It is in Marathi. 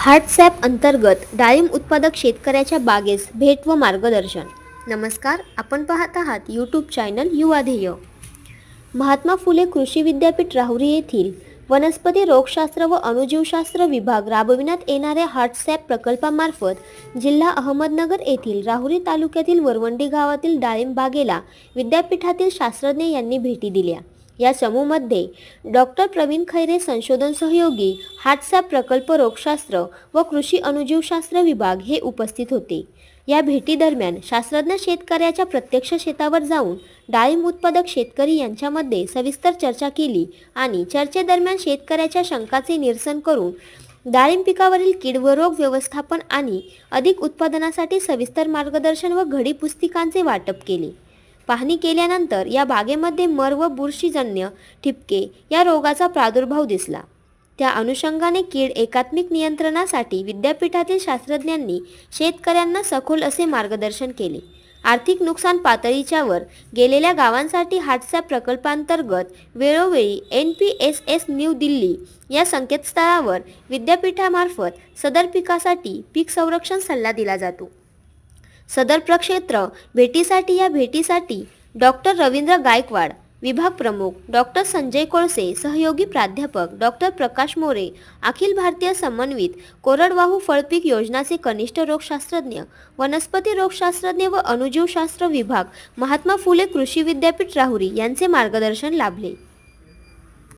हार्टसॅप अंतर्गत डाळिंब उत्पादक शेतकऱ्याच्या बागेस भेट व मार्गदर्शन। नमस्कार, आपण पाहत आहात यूट्यूब चॅनल युवा ध्येय। महात्मा फुले कृषी विद्यापीठ राहुरी येथील वनस्पती रोगशास्त्र व अणुजीवशास्त्र विभाग राबविण्यात येणाऱ्या हार्टसॅप प्रकल्पामार्फत जिल्हा अहमदनगर येथील राहुरी तालुक्यातील वरवंडी गावातील डाळिंब बागेला विद्यापीठातील शास्त्रज्ञ यांनी भेटी दिल्या। या समूहामध्ये डॉक्टर प्रवीण खैरे संशोधन सहयोगी, हार्टसॅप प्रकल्प रोगशास्त्र व कृषी अणुजीवशास्त्र विभाग हे उपस्थित होते। या भेटी दरम्यान शास्त्रज्ञ शेतकऱ्याच्या प्रत्यक्ष शेतावर जाऊन डाळिंब उत्पादक शेतकरी यांच्यामध्ये सविस्तर चर्चा केली आणि चर्चेदरम्यान शेतकऱ्याच्या शंकांचे निरसन करून डाळिंब पिकावरील कीड व रोग व्यवस्थापन आणि अधिक उत्पादनासाठी सविस्तर मार्गदर्शन व घडी पुस्तिकांचे वाटप केले। पाहणी केल्यानंतर या बागेमध्ये मर व बुरशीजन्य ठिपके या रोगाचा प्रादुर्भाव दिसला। त्या अनुषंगाने कीड एकात्मिक नियंत्रणासाठी विद्यापीठातील शास्त्रज्ञांनी शेतकऱ्यांना सखोल असे मार्गदर्शन केले। आर्थिक नुकसान पातळीच्या वर गेलेल्या गावांसाठी हार्टसॅप प्रकल्पांतर्गत वेळोवेळी NPSS न्यू दिल्ली या संकेतस्थळावर विद्यापीठामार्फत सदर पिकासाठी पीक संरक्षण सल्ला दिला जातो। सदर प्रक्षेत्र भेटीसाठी डॉक्टर रवींद्र गायकवाड, विभाग प्रमुख डॉक्टर संजय कोळसे, सहयोगी प्राध्यापक डॉक्टर प्रकाश मोरे, अखिल भारतीय समन्वित कोरडवाहू फळपीक योजनाचे कनिष्ठ रोगशास्त्रज्ञ, वनस्पती रोगशास्त्रज्ञ व अणुजीवशास्त्र विभाग, महात्मा फुले कृषी विद्यापीठ राहुरी यांचे मार्गदर्शन लाभले।